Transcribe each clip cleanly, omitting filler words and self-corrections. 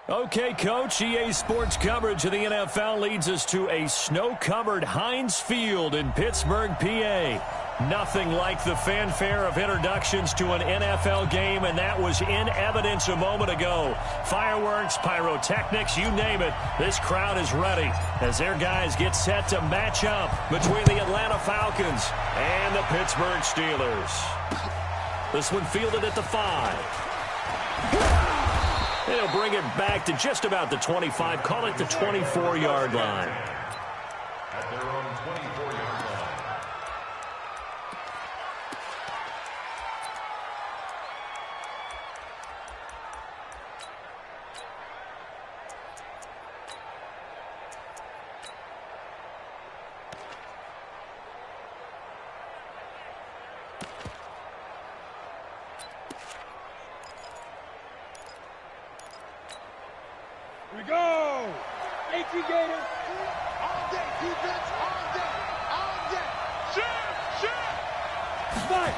Okay, Coach, EA Sports coverage of the NFL leads us to a snow-covered Heinz Field in Pittsburgh, PA. Nothing like the fanfare of introductions to an NFL game, and that was in evidence a moment ago. Fireworks, pyrotechnics, you name it, this crowd is ready as their guys get set to match up between the Atlanta Falcons and the Pittsburgh Steelers. This one fielded at the 5. They'll bring it back to just about the 25, call it the 24-yard line. At their own 24-yard line. Here we go! AT Gator! All day, defense, all day, all day! Shoot! Fight!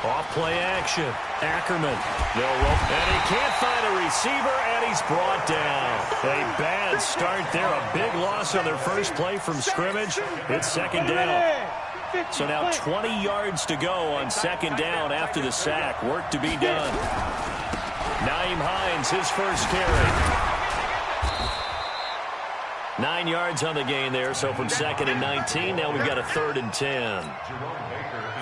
Off play action. Ackerman. They'll rope. And he can't find a receiver, and he's brought down. A bad start there. A big loss on their first play from scrimmage. It's second down. So now 20 yards to go on second down after the sack. Work to be done. Nyheim Hines, his first carry. 9 yards on the gain there, so from 2nd and 19, now we've got a 3rd and 10.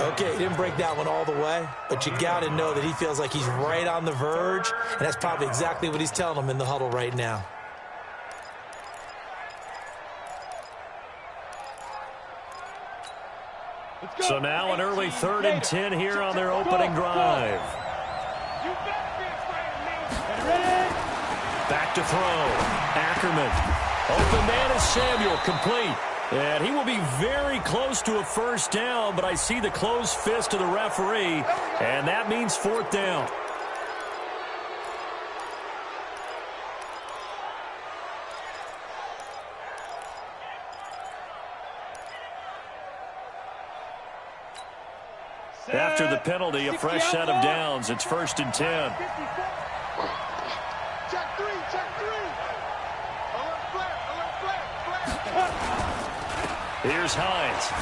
Okay, he didn't break that one all the way, but you got to know that he feels like he's right on the verge, and that's probably exactly what he's telling them in the huddle right now. So now an early 3rd and 10 here on their opening drive. Back to throw. Ackerman. Open man is Samuel, complete. And he will be very close to a first down, but I see the closed fist of the referee, and that means 4th down. After the penalty, a fresh set of downs. It's 1st and 10. Check three! Here's Hines.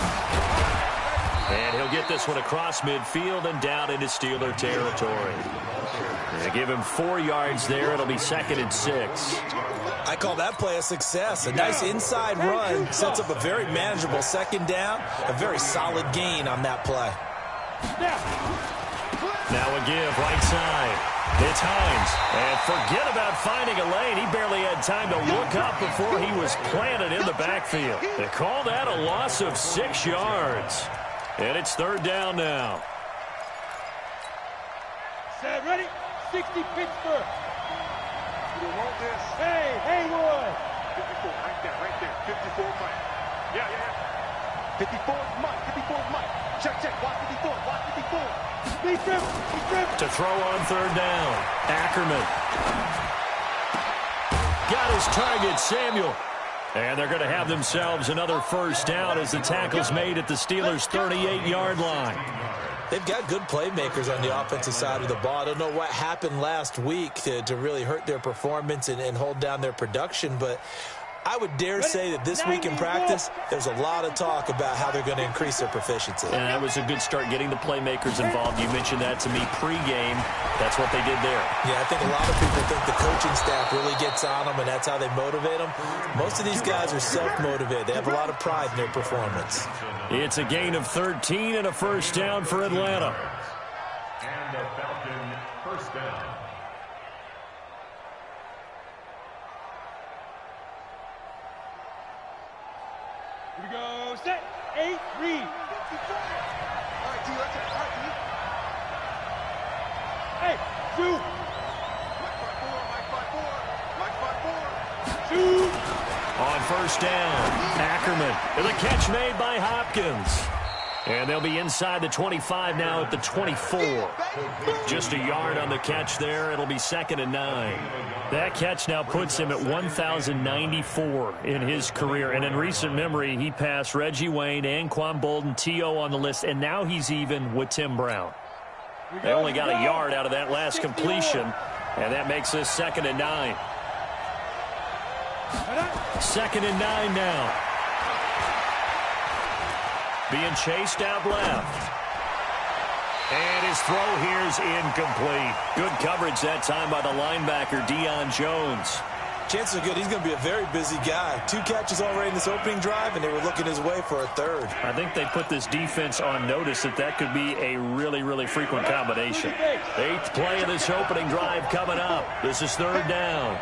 And he'll get this one across midfield and down into Steeler territory. They give him 4 yards there. It'll be 2nd and 6. I call that play a success. A nice inside run sets up a very manageable second down. A very solid gain on that play. Now a give right side. It's Hines. And forget about finding a lane. He barely had time to look up before he was planted in the backfield. They call that a loss of 6 yards. And it's 3rd down now. Set, ready? 60 Pittsburgh. You want this? Hey, Haywood. 54, right there. 54 Mike. Yeah. 54 Mike. 54 Mike. Check. Watch 54. He's driven. To throw on 3rd down. Ackerman. Got his target, Samuel. And they're going to have themselves another first down as the tackle's made at the Steelers' 38-yard line. They've got good playmakers on the offensive side of the ball. I don't know what happened last week to really hurt their performance and hold down their production, but I would dare say that this week in practice, there's a lot of talk about how they're going to increase their proficiency. And that was a good start getting the playmakers involved. You mentioned that to me pregame. That's what they did there. Yeah, I think a lot of people think the coaching staff really gets on them, and that's how they motivate them. Most of these guys are self-motivated. They have a lot of pride in their performance. It's a gain of 13 and a first down for Atlanta. And a Falcon first down. Here we go. Set. 8, read. All right, T, let's go. Hey, shoot. Mike 5-4. Shoot. On first down, Ackerman. And the catch made by Hopkins. And they'll be inside the 25 now at the 24. Just a yard on the catch there. It'll be 2nd and 9. That catch now puts him at 1,094 in his career. And in recent memory, he passed Reggie Wayne, Anquan Bolden, T.O. on the list, and now he's even with Tim Brown. They only got a yard out of that last completion, and that makes this 2nd and 9. 2nd and 9 now. Being chased out left. And his throw here is incomplete. Good coverage that time by the linebacker, Deion Jones. Chances are good. He's going to be a very busy guy. 2 catches already in this opening drive, and they were looking his way for a 3rd. I think they put this defense on notice that could be a really, really frequent combination. 8th play of this opening drive coming up. This is 3rd down.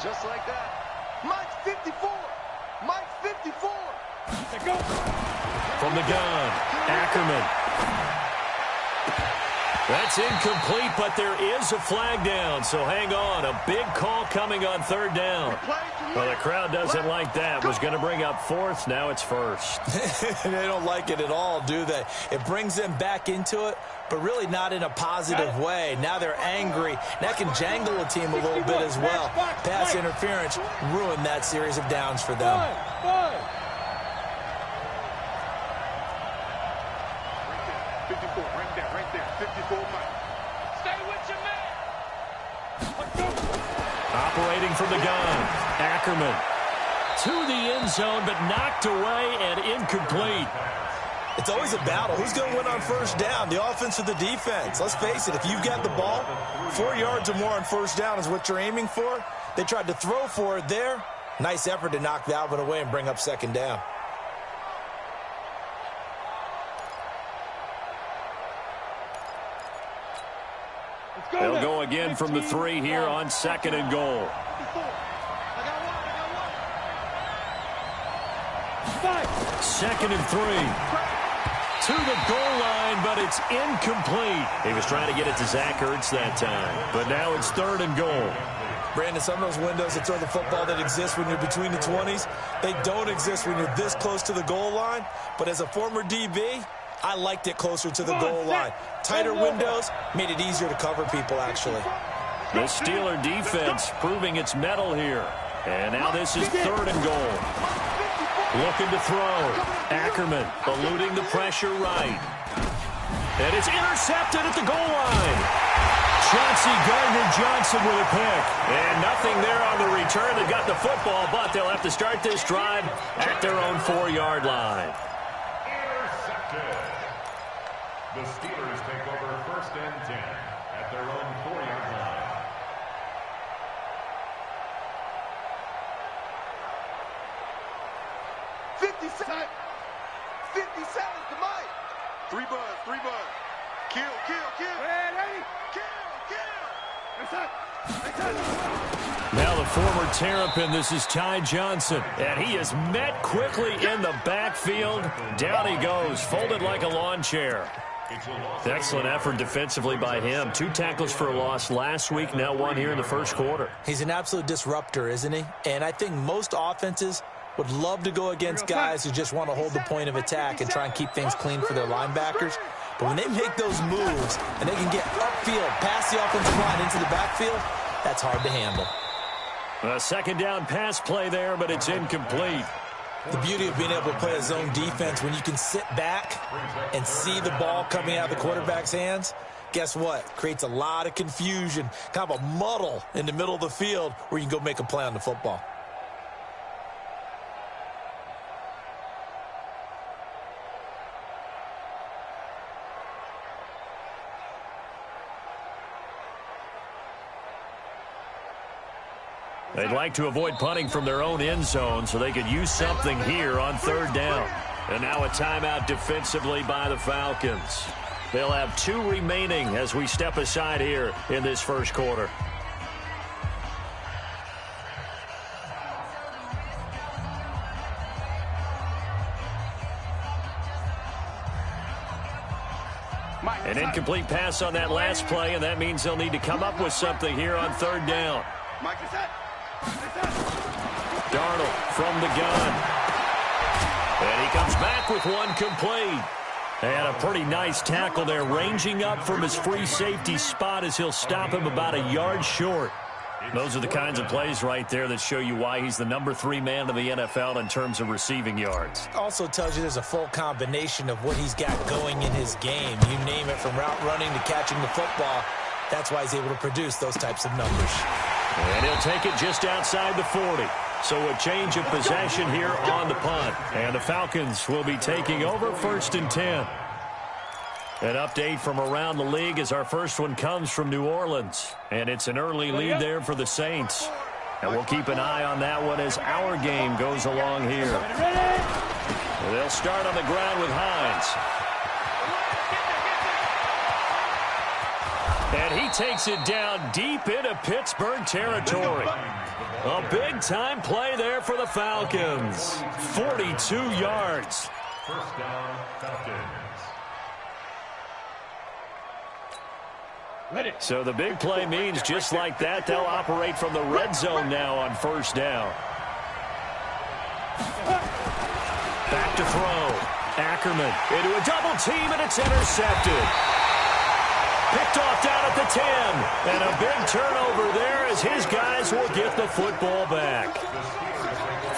Just like that. Mike's 54. Mike's 54. Go. From the gun, Ackerman. That's incomplete, but there is a flag down, so hang on. A big call coming on 3rd down. Well, the crowd doesn't like that. Was going to bring up 4th. Now it's 1st. They don't like it at all, do they? It brings them back into it, but really not in a positive way. Now they're angry. That can jangle a team a little bit as well. Pass interference ruined that series of downs for them. Right there. 54, Mike. Stay with your man. Operating from the gun, Ackerman. To the end zone, but knocked away and incomplete. It's always a battle. Who's going to win on 1st down, the offense or the defense? Let's face it, if you've got the ball, 4 yards or more on 1st down is what you're aiming for. They tried to throw for it there. Nice effort to knock that one away and bring up 2nd down. They'll go again from the 3 here on 2nd and goal. 2nd and 3. To the goal line, but it's incomplete. He was trying to get it to Zach Ertz that time, but now it's 3rd and goal. Brandon, some of those windows that throw the football that exist when you're between the 20s, they don't exist when you're this close to the goal line. But as a former DB, I liked it closer to the goal line. Tighter windows made it easier to cover people, actually. The Steeler defense proving its mettle here. And now this is 3rd and goal. Looking to throw. Ackerman eluding the pressure right. And it's intercepted at the goal line. Chauncey Gardner-Johnson with a pick. And nothing there on the return. They got the football, but they'll have to start this drive at their own 4-yard line. The Steelers take over 1st and 10 at their own 4-yard line. Seconds to Mike. 3 buzz. Kill. Now the former Terrapin, this is Ty Johnson. And he is met quickly in the backfield. Down he goes, folded like a lawn chair. Excellent effort defensively by him. 2 tackles for a loss last week, now 1 here in the 1st quarter. He's an absolute disruptor, isn't he? And I think most offenses would love to go against guys who just want to hold the point of attack and try and keep things clean for their linebackers. But when they make those moves and they can get upfield, past the offensive line into the backfield, that's hard to handle. A 2nd down pass play there, but it's incomplete. The beauty of being able to play a zone defense, when you can sit back and see the ball coming out of the quarterback's hands, guess what? Creates a lot of confusion, kind of a muddle in the middle of the field where you can go make a play on the football. They'd like to avoid punting from their own end zone so they could use something here on 3rd down. And now a timeout defensively by the Falcons. They'll have 2 remaining as we step aside here in this 1st quarter. An incomplete pass on that last play, and that means they'll need to come up with something here on 3rd down. Darnold from the gun. And he comes back with 1 complete. And a pretty nice tackle there, ranging up from his free safety spot as he'll stop him about a yard short. Those are the kinds of plays right there that show you why he's the #3 man in the NFL in terms of receiving yards. Also tells you there's a full combination of what he's got going in his game. You name it, from route running to catching the football. That's why he's able to produce those types of numbers. And he'll take it just outside the 40. So a change of possession here on the punt. And the Falcons will be taking over 1st and 10. An update from around the league as our first one comes from New Orleans. And it's an early lead there for the Saints. And we'll keep an eye on that one as our game goes along here. And they'll start on the ground with Hines. And he takes it down deep into Pittsburgh territory. A big-time play there for the Falcons. 42 yards. First down, Falcons. So the big play means just like that, they'll operate from the red zone now on 1st down. Back to throw. Ackerman into a double team, and it's intercepted. Picked off down at the 10. And a big turnover there as his guys will get the football back.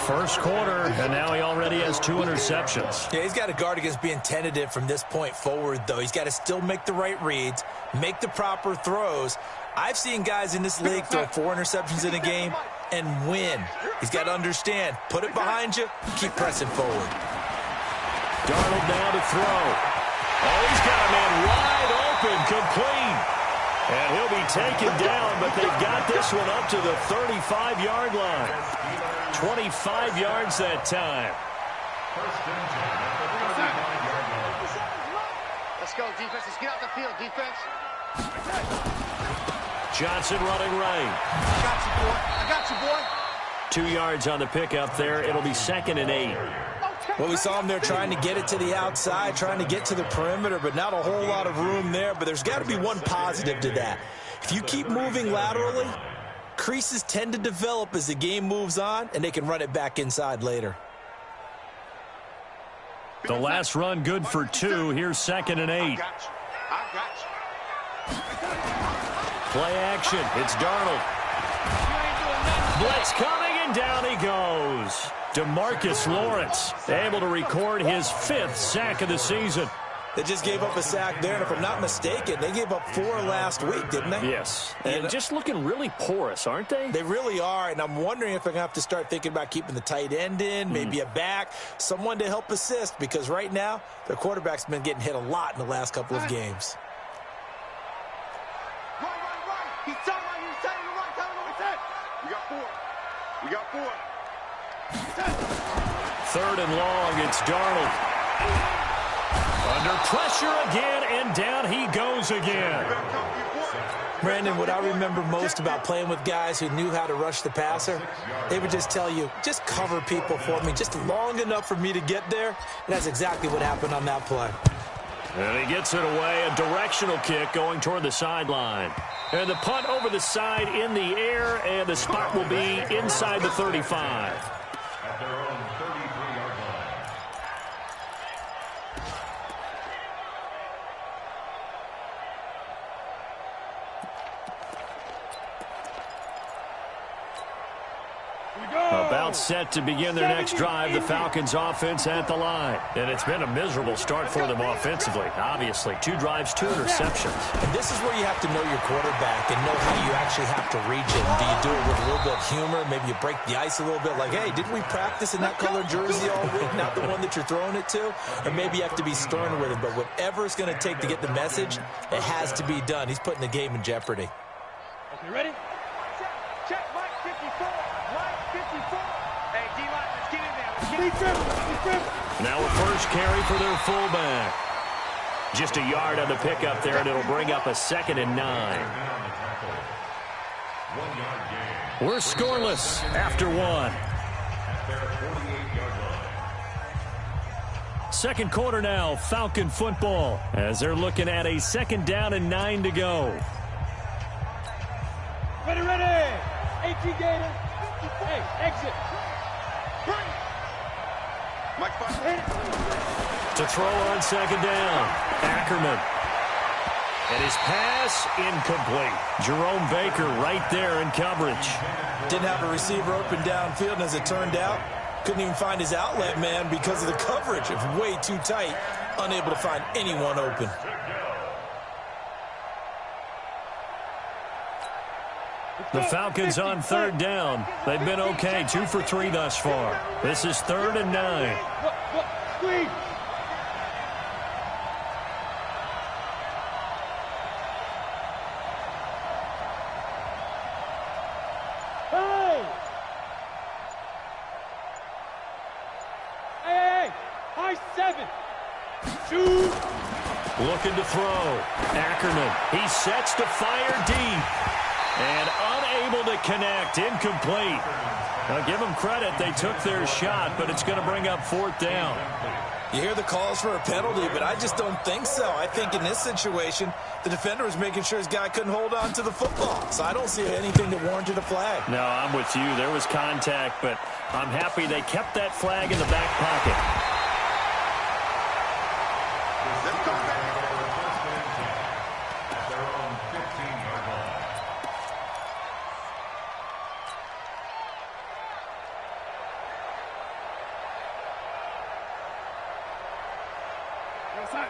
First quarter, and now he already has 2 interceptions. Yeah, he's got to guard against being tentative from this point forward, though. He's got to still make the right reads, make the proper throws. I've seen guys in this league throw 4 interceptions in a game and win. He's got to understand, put it behind you, keep pressing forward. Darnold now to throw. Oh, he's got a man wide open, complete. And he'll be taken down, but they've got this one up to the 35-yard line. 25 yards that time. First and 10 at the 35-yard line. Let's go, defense. Let's get out the field, defense. Johnson running right. I got you, boy. I got you, boy. 2 yards on the pickup there. It'll be 2nd and 8. Well, we saw him there trying to get it to the outside, trying to get to the perimeter, but not a whole lot of room there. But there's got to be one positive to that. If you keep moving laterally, creases tend to develop as the game moves on, and they can run it back inside later. The last run good for 2. Here's 2nd and 8. I got you. Play action. It's Darnold. Blitz coming, and down he goes. DeMarcus Lawrence able to record his 5th sack of the season. They just gave up a sack there, and if I'm not mistaken, they gave up 4 last week, didn't they? Yes. And just looking really porous, aren't they? They really are, and I'm wondering if they're going to have to start thinking about keeping the tight end in, maybe a back, someone to help assist, because right now, their quarterback's been getting hit a lot in the last couple of games. Right. He's telling you, he's telling you right. Tell him what's it. We got 4. 3rd and long, it's Darnold. Under pressure again, and down he goes again. Brandon, what I remember most about playing with guys who knew how to rush the passer, they would just tell you, just cover people for me, just long enough for me to get there. And that's exactly what happened on that play. And he gets it away, a directional kick going toward the sideline. And the punt over the side in the air, and the spot will be inside the 35. At their own 33-yard line. About set to begin their next drive, the Falcons offense at the line. And it's been a miserable start for them offensively. Obviously, 2 drives, 2 interceptions. And this is where you have to know your quarterback and know how you actually have to reach it. Do you do it with a little bit of humor? Maybe you break the ice a little bit, like, hey, didn't we practice in that color jersey all week, not the one that you're throwing it to? Or maybe you have to be stern with it. But whatever it's going to take to get the message, it has to be done. He's putting the game in jeopardy. Okay, ready? Check, Mike 54. Mike 54. Hey, D-line, let's get in there. Now a first carry for their fullback. Just a yard on the pickup there, and it'll bring up a 2nd and 9. We're scoreless after 1. Second quarter now, Falcon football, as they're looking at a 2nd down and 9 to go. Ready. 18 Gator. Hey, exit. Mike 5. To throw on 2nd down, Ackerman. And his pass incomplete. Jerome Baker right there in coverage. Didn't have a receiver open downfield, and as it turned out, couldn't even find his outlet man because of the coverage. It was way too tight, unable to find anyone open. The Falcons on third down. They've been okay, 2 for 3 thus far. This is 3rd and 9. Squeeze. Hey! Hey! High 7. Shoot! Looking to throw. Ackerman. He sets to fire deep. And unable to connect. Incomplete. Now give them credit. They took their shot, but it's going to bring up 4th down. You hear the calls for a penalty, but I just don't think so. I think in this situation, the defender was making sure his guy couldn't hold on to the football. So I don't see anything that warranted a flag. No, I'm with you. There was contact, but I'm happy they kept that flag in the back pocket.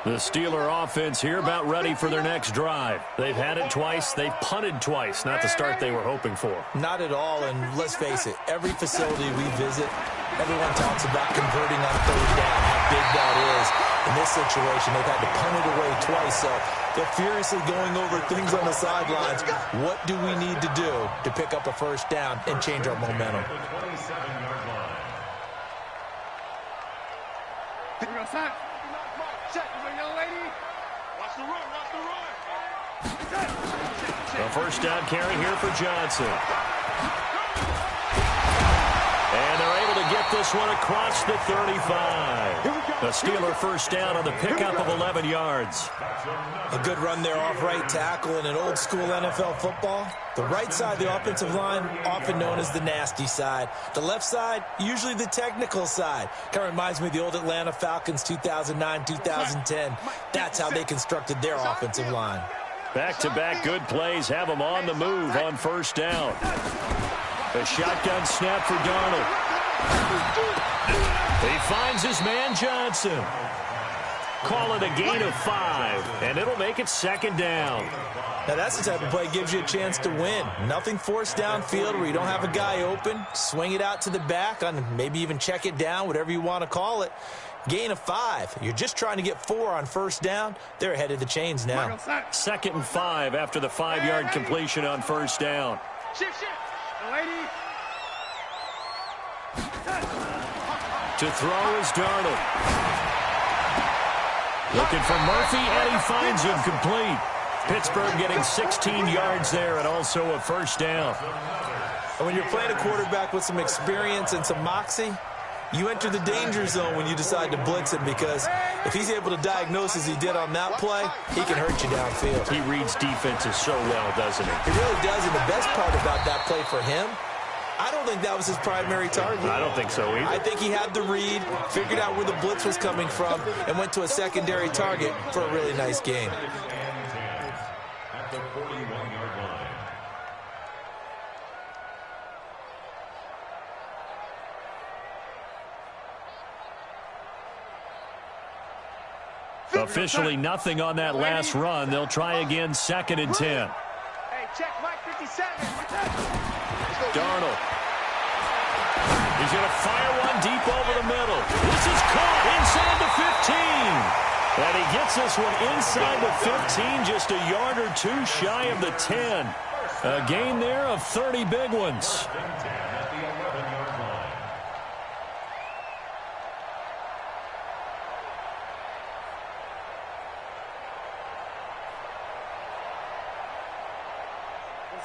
The Steeler offense here about ready for their next drive. They've had it twice. They've punted twice. Not the start they were hoping for. Not at all, and let's face it, every facility we visit, everyone talks about converting on 3rd down, how big that is. In this situation, they've had to punt it away twice, so they're furiously going over things on the sidelines. What do we need to do to pick up a 1st down and change our momentum? A 1st down carry here for Johnson. And they're able to get this one across the 35. A Steeler 1st down on the pickup of 11 yards. A good run there off right tackle in an old school NFL football. The right side of the offensive line, often known as the nasty side. The left side, usually the technical side. Kind of reminds me of the old Atlanta Falcons 2009-2010. That's how they constructed their offensive line. Back-to-back good plays have them on the move on 1st down. A shotgun snap for Darnold. He finds his man Johnson. Call it a gain of 5, and it'll make it 2nd down. Now that's the type of play that gives you a chance to win. Nothing forced downfield where you don't have a guy open. Swing it out to the back, on maybe even check it down, whatever you want to call it. Gain of 5. You're just trying to get 4 on 1st down. They're ahead of the chains now. 2nd and 5 after the 5-yard completion on 1st down. Shift. Lady. To throw is Darnold. Looking for Murphy, and he finds him complete. Pittsburgh getting 16 yards there and also a 1st down. And when you're playing a quarterback with some experience and some moxie, you enter the danger zone when you decide to blitz him, because if he's able to diagnose as he did on that play, he can hurt you downfield. He reads defenses so well, doesn't he? He really does, and the best part about that play for him, I don't think that was his primary target. I don't think so either. I think he had the read, figured out where the blitz was coming from, and went to a secondary target for a really nice gain. At the 41-yard line. Officially nothing on that last run. They'll try again 2nd and 10. Hey, check Mike 57. Darnold. He's going to fire one deep over the middle. This is caught inside the 15. And he gets this one inside the 15, just a yard or 2 shy of the 10. A gain there of 30 big ones.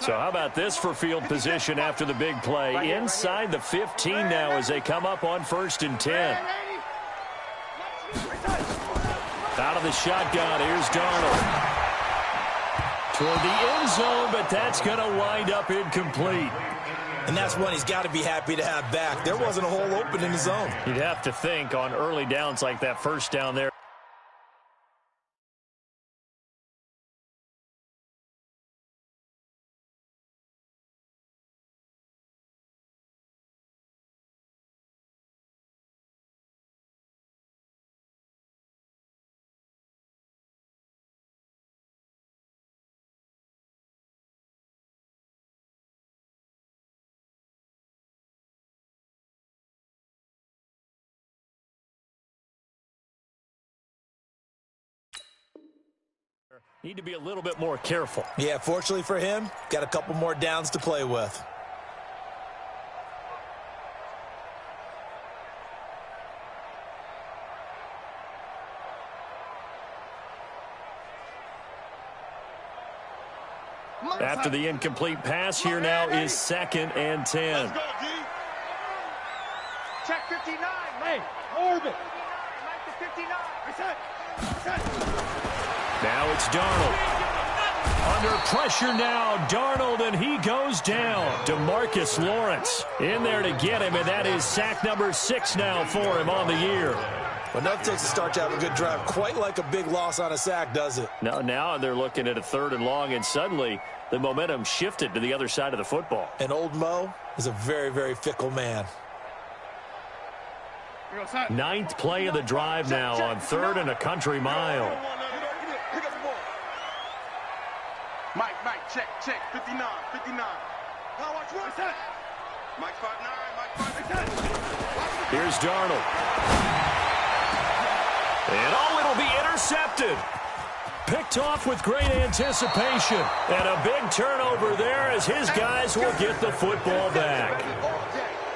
So how about this for field position after the big play? Inside the 15 now as they come up on 1st and 10. Out of the shotgun, here's Darnold. Toward the end zone, but that's going to wind up incomplete. And that's one he's got to be happy to have back. There wasn't a hole open in the zone. You'd have to think on early downs like that 1st down there. Need to be a little bit more careful. Yeah, fortunately for him, got a couple more downs to play with. After the incomplete pass, here now is 2nd and 10. Check 59. Hey, orbit. 59. Now it's Darnold. Under pressure now, Darnold, and he goes down. DeMarcus Lawrence in there to get him, and that is sack number 6 now for him on the year. Well, enough takes to start to have a good drive. Quite like a big loss on a sack, does it? No, now they're looking at a 3rd and long, and suddenly the momentum shifted to the other side of the football. And old Mo is a very, very fickle man. 9th play of the drive now on 3rd and a country mile. Mike, check, 59. Now watch one. Mike 5'9", Here's Darnold. And it'll be intercepted. Picked off with great anticipation. And a big turnover there as his guys will get the football back.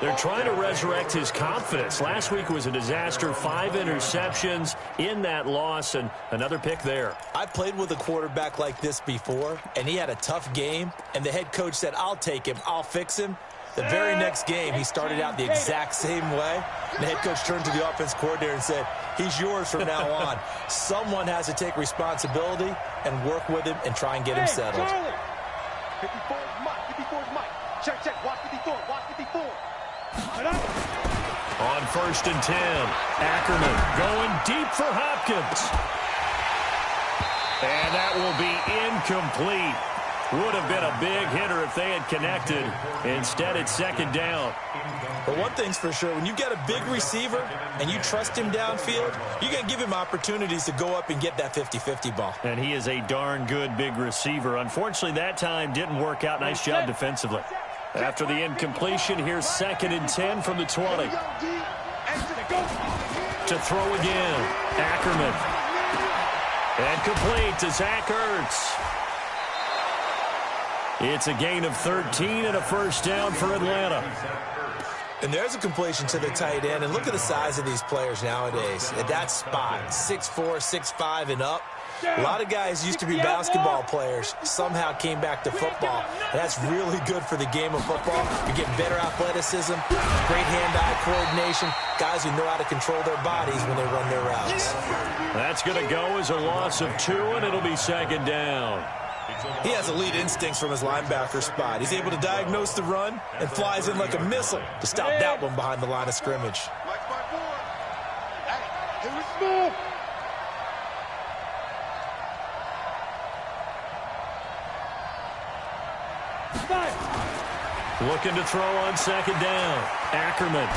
They're trying to resurrect his confidence. Last week was a disaster. 5 interceptions in that loss, and another pick there. I played with a quarterback like this before, and he had a tough game, and the head coach said, I'll take him, I'll fix him. The very next game, he started out the exact same way. The head coach turned to the offense coordinator and said, he's yours from now on. Someone has to take responsibility and work with him and try and get him settled. 54 is Mike. Check. Watch 54. On 1st and 10, Ackerman going deep for Hopkins. And that will be incomplete. Would have been a big hitter if they had connected. Instead, it's 2nd down. But one thing's for sure, when you got a big receiver and you trust him downfield, you're going to give him opportunities to go up and get that 50-50 ball. And he is a darn good big receiver. Unfortunately, that time didn't work out. Nice job defensively. After the incompletion, here's 2nd and 10 from the 20. To throw again, Ackerman. And complete to Zach Ertz. It's a gain of 13 and a 1st down for Atlanta. And there's a completion to the tight end. And look at the size of these players nowadays. At that spot, 6'4", 6'5", and up. A lot of guys used to be basketball players, somehow came back to football. And that's really good for the game of football. You get better athleticism, great hand-eye coordination, guys who know how to control their bodies when they run their routes. That's going to go as a loss of 2, and it'll be 2nd down. He has elite instincts from his linebacker spot. He's able to diagnose the run and flies in like a missile to stop that one behind the line of scrimmage. Mike 5'4". Hey, here we go. Looking to throw on 2nd down. Ackerman.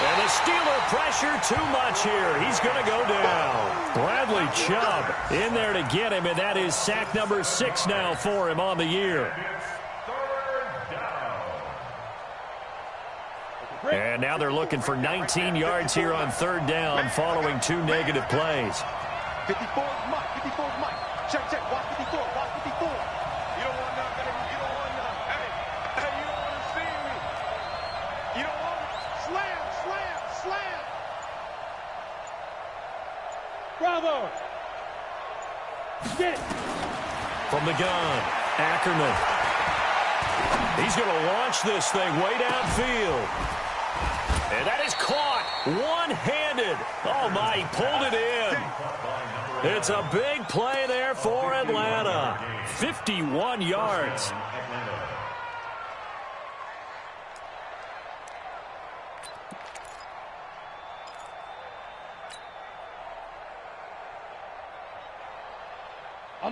And the Steeler pressure too much here. He's going to go down. Bradley Chubb in there to get him, and that is sack number 6 now for him on the year. And now they're looking for 19 yards here on 3rd down following 2 negative plays. 54 is Mike. Check. Watch 54. You don't want none, baby. You don't want none. Hey, you don't want to see me. You don't want it. Slam. Bravo. Get it. From the gun, Ackerman. He's going to launch this thing way downfield. And that is caught one-handed. Oh, my, he pulled it in. It's a big play there for Atlanta. 51 yards.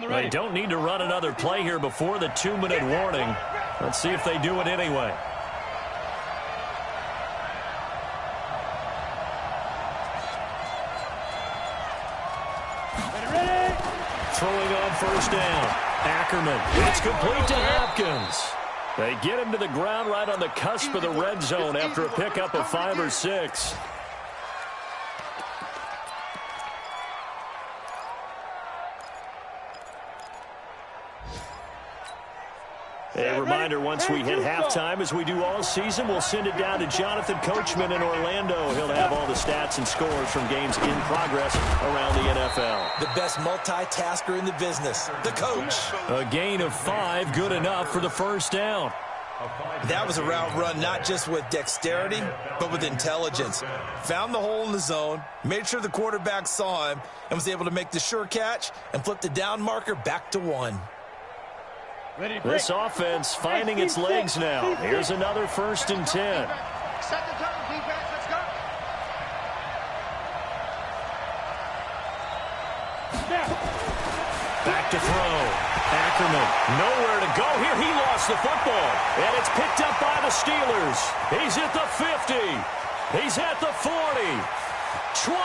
They don't need to run another play here before the 2-minute warning. Let's see if they do it anyway. Throwing on 1st down. Ackerman. It's complete to Hopkins. They get him to the ground right on the cusp of the red zone after a pickup of 5 or 6. A reminder, once we hit halftime, as we do all season, we'll send it down to Jonathan Coachman in Orlando. He'll have all the stats and scores from games in progress around the NFL. The best multitasker in the business, the coach. A gain of 5, good enough for the first down. That was a route run not just with dexterity, but with intelligence. Found the hole in the zone, made sure the quarterback saw him, and was able to make the sure catch and flip the down marker back to 1. This offense finding its legs now. Here's another 1st and 10. Set the tone, defense. Let's go. Back to throw. Ackerman, nowhere to go here. He lost the football, and it's picked up by the Steelers. He's at the 50. He's at the 40. 20.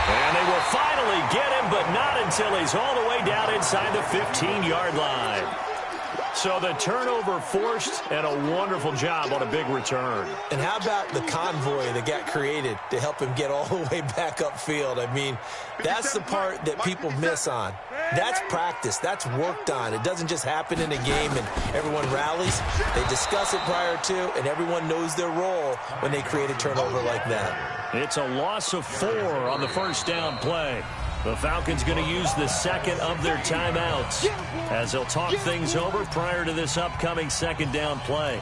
And they will finally get him, but not until he's all the way down inside the 15-yard line. So the turnover forced, and a wonderful job on a big return. And how about the convoy that got created to help him get all the way back upfield? I mean, that's the part that people miss on. That's practice. That's worked on. It doesn't just happen in a game and everyone rallies. They discuss it prior to, and everyone knows their role when they create a turnover like that. It's a loss of 4 on the first down play. The Falcons going to use the second of their timeouts as they'll talk things over prior to this upcoming second down play.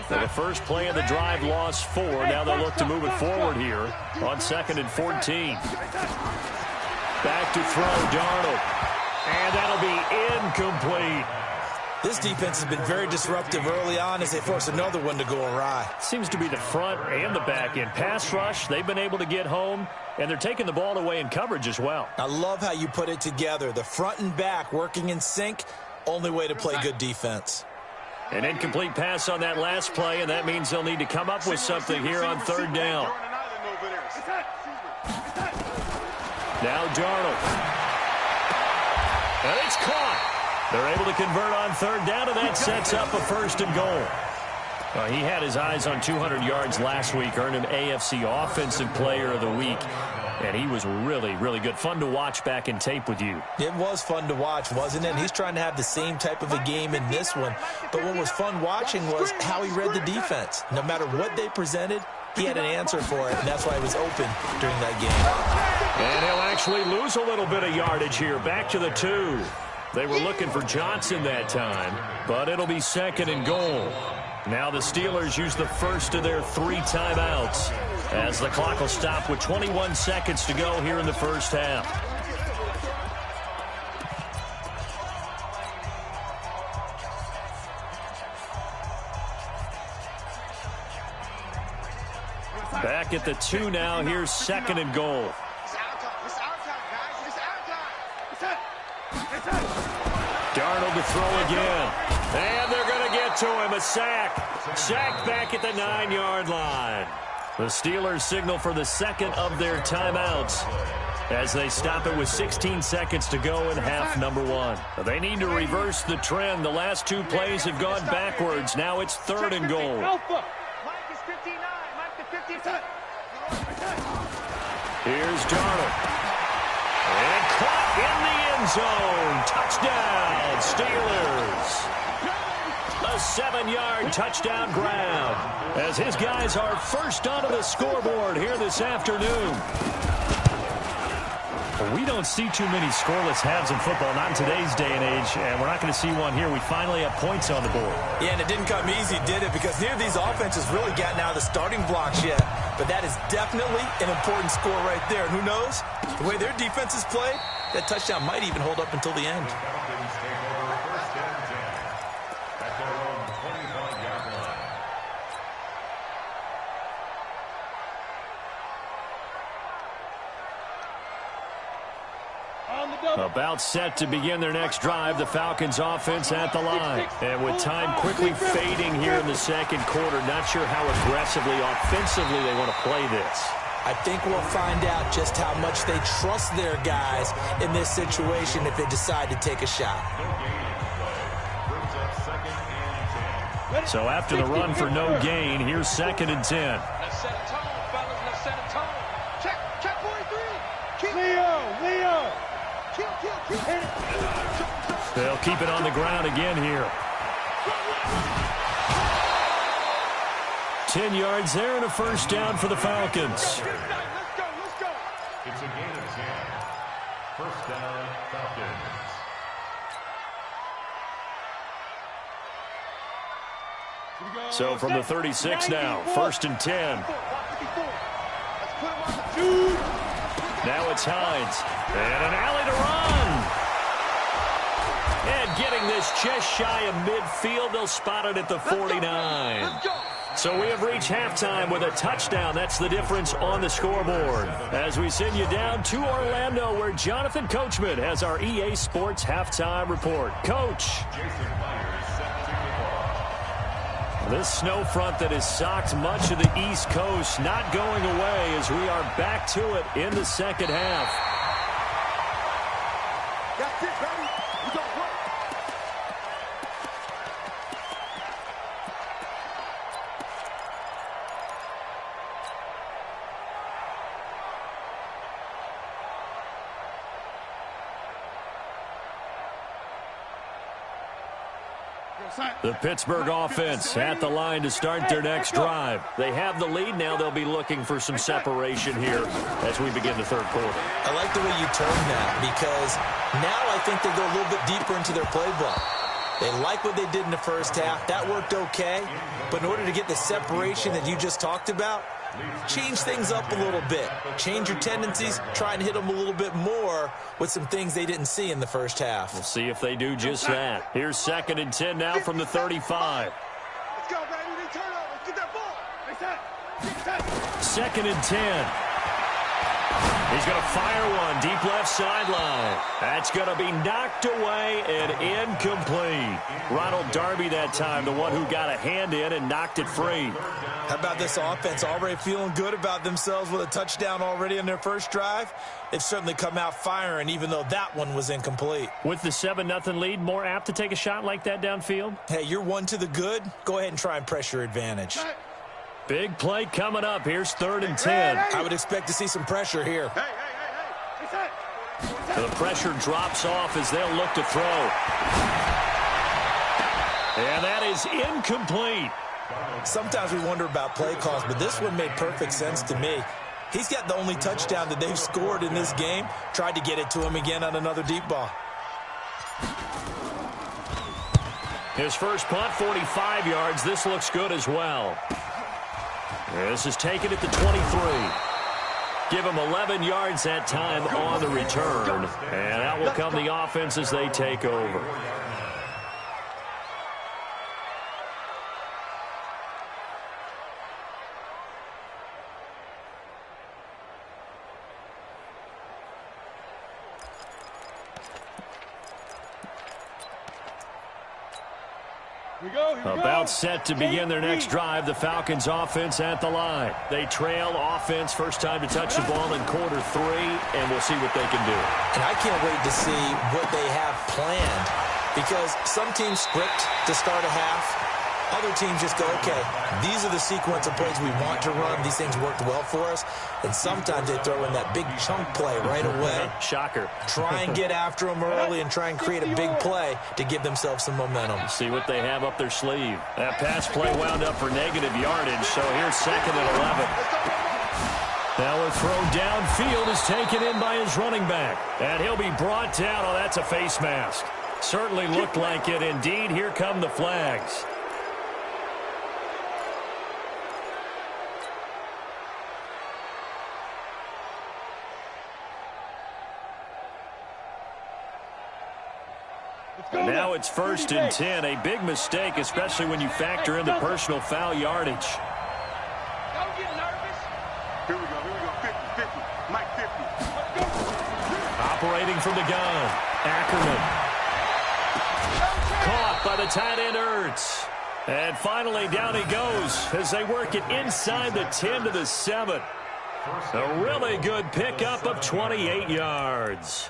So the first play of the drive lost 4. Now they'll look to move it forward here on 2nd and 14. Back to throw, Darnold. And that'll be incomplete. This defense has been very disruptive early on as they force another one to go awry. Seems to be the front and the back end. Pass rush, they've been able to get home, and they're taking the ball away in coverage as well. I love how you put it together. The front and back working in sync, only way to play good defense. An incomplete pass on that last play, and that means they'll need to come up with something here on 3rd down. Now Darnold. And it's caught. They're able to convert on 3rd down, and that sets up a 1st and goal. He had his eyes on 200 yards last week, earned him AFC Offensive Player of the Week. And he was really, really good. Fun to watch back in tape with you. It was fun to watch, wasn't it? He's trying to have the same type of a game in this one. But what was fun watching was how he read the defense. No matter what they presented, he had an answer for it, and that's why he was open during that game. And he'll actually lose a little bit of yardage here. Back to the 2. They were looking for Johnson that time, but it'll be 2nd and goal. Now the Steelers use the first of their 3 timeouts, as the clock will stop with 21 seconds to go here in the first half. Back at the 2 now. Here's 2nd and goal. Darnold to throw again. And they're going to get to him. A sack. Sacked back at the 9-yard line. The Steelers signal for the 2nd of their timeouts as they stop it with 16 seconds to go in half number 1. They need to reverse the trend. The last 2 plays have gone backwards. Now it's 3rd and goal. Mike is 59. Mike the 59. Here's Darnold. And caught in the end zone. Touchdown, Steelers. A 7-yard touchdown grab as his guys are first onto the scoreboard here this afternoon. We don't see too many scoreless halves in football, not in today's day and age, and we're not going to see one here. We finally have points on the board. Yeah, and it didn't come easy, did it? Because neither of these offenses really gotten out of the starting blocks yet. But that is definitely an important score right there. And who knows? The way their defenses play, that touchdown might even hold up until the end. About set to begin their next drive, the Falcons offense at the line. And with time quickly fading here in the second quarter, not sure how aggressively, offensively they want to play this. I think we'll find out just how much they trust their guys in this situation if they decide to take a shot. So after the run for no gain, here's 2nd and 10. Let's set a tone, fellas. Let's set a tone. Check 43. Leo. They'll keep it on the ground again here. 10 yards there and a first down for the Falcons. Let's go. It's a gain of 10. First down, Falcons. So from the 36 now, 1st and 10. Now it's Hines. And an alley to run. And getting this just shy of midfield, they'll spot it at the 49. So we have reached halftime with a touchdown. That's the difference on the scoreboard. As we send you down to Orlando, where Jonathan Coachman has our EA Sports halftime report. Coach. This snow front that has socked much of the East Coast not going away as we are back to it in the second half. That's it, baby. We don't work. The Pittsburgh offense at the line to start their next drive. They have the lead. Now they'll be looking for some separation here as we begin the third quarter. I like the way you term that, because now I think they go a little bit deeper into their playbook. They like what they did in the first half. That worked okay. But in order to get the separation that you just talked about, change things up a little bit. Change your tendencies. Try and hit them a little bit more with some things they didn't see in the first half. We'll see if they do just that. Here's 2nd and 10 now from the 35. Let's go, baby. They turn over. Let's get that ball. They set. 2nd and 10. He's going to fire one deep left sideline. That's going to be knocked away and incomplete. Ronald Darby that time, the one who got a hand in and knocked it free. How about this offense already feeling good about themselves with a touchdown already on their first drive? They've certainly come out firing, even though that one was incomplete. With the 7-0 lead, more apt to take a shot like that downfield? Hey, you're one to the good. Go ahead and try and press your advantage. Big play coming up. Here's 3rd and 10. I would expect to see some pressure here. Hey. The pressure drops off as they'll look to throw. And that is incomplete. Sometimes we wonder about play calls, but this one made perfect sense to me. He's got the only touchdown that they've scored in this game. Tried to get it to him again on another deep ball. His first punt, 45 yards. This looks good as well. This is taken at the 23. Give him 11 yards that time on the return. And that will come the offense as they take over. About set to begin their next drive, the Falcons offense at the line. They trail offense, first time to touch the ball in quarter 3, and we'll see what they can do. And I can't wait to see what they have planned, because some teams script to start a half. Other teams just go, okay, these are the sequence of plays we want to run. These things worked well for us. And sometimes they throw in that big chunk play right away. Shocker. Try and get after them early and try and create a big play to give themselves some momentum. See what they have up their sleeve. That pass play wound up for negative yardage, so here's 2nd and 11. Now a throw downfield is taken in by his running back. And he'll be brought down. Oh, that's a face mask. Certainly looked like it. Indeed, here come the flags. Now it's 1st and 10. A big mistake, especially when you factor in the personal foul yardage. Don't get nervous. Here we go. 50-50. Mike 50. Operating from the gun. Ackerman. Caught by the tight end, Ertz. And finally, down he goes as they work it inside the 10 to the 7. A really good pickup of 28 yards.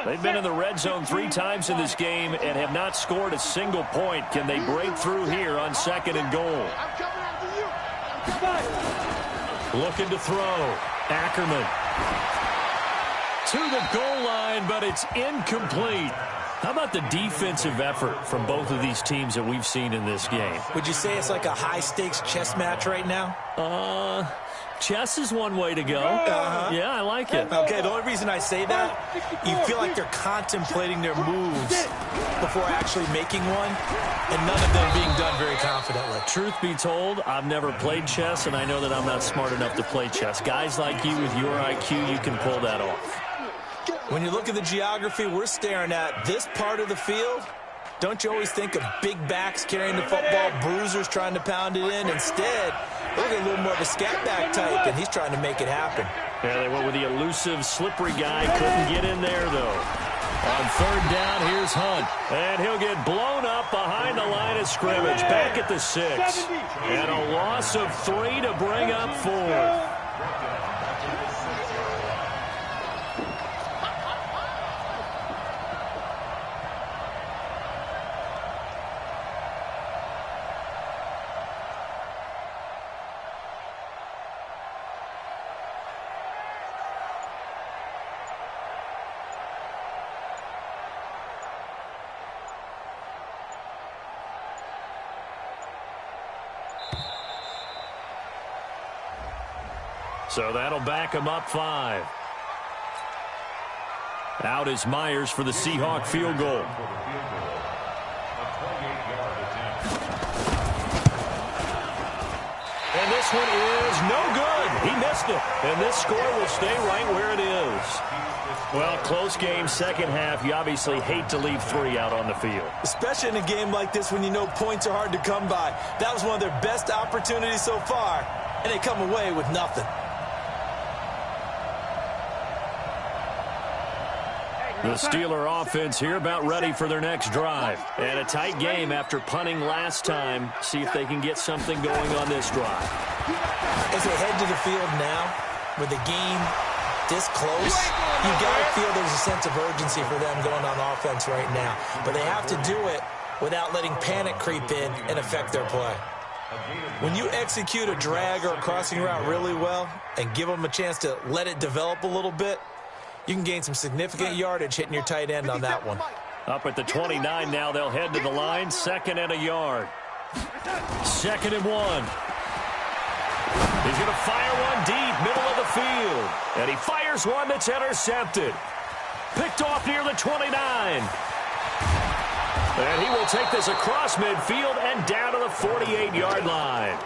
They've been in the red zone 3 times in this game and have not scored a single point. Can they break through here on 2nd and goal? Looking to throw. Ackerman to the goal line, but it's incomplete. How about the defensive effort from both of these teams that we've seen in this game? Would you say it's like a high-stakes chess match right now? Chess is one way to go. Yeah, I like it. Okay, the only reason I say that, you feel like they're contemplating their moves before actually making one, and none of them being done very confidently. Truth be told, I've never played chess, and I know that I'm not smart enough to play chess. Guys like you with your IQ, you can pull that off. When you look at the geography we're staring at, this part of the field, don't you always think of big backs carrying the football, bruisers trying to pound it in? Instead, look at a little more of a scat back type, and he's trying to make it happen. Yeah, they went with the elusive, slippery guy. Couldn't get in there, though. On 3rd down, here's Hunt. And he'll get blown up behind the line of scrimmage. Back at the 6. And a loss of 3 to bring up 4th. So that'll back him up 5. Out is Myers for the Seahawk field goal. And this one is no good. He missed it. And this score will stay right where it is. Well, close game, second half. You obviously hate to leave 3 out on the field. Especially in a game like this when you know points are hard to come by. That was one of their best opportunities so far, and they come away with nothing. The Steeler offense here about ready for their next drive. And a tight game after punting last time. See if they can get something going on this drive. As they head to the field now, with the game this close, you got to feel there's a sense of urgency for them going on offense right now. But they have to do it without letting panic creep in and affect their play. When you execute a drag or a crossing route really well and give them a chance to let it develop a little bit, you can gain some significant yardage hitting your tight end on that one. Up at the 29 now, they'll head to the line. 2nd and a yard. 2nd and 1. He's going to fire one deep, middle of the field. And he fires one that's intercepted. Picked off near the 29. And he will take this across midfield and down to the 48-yard line.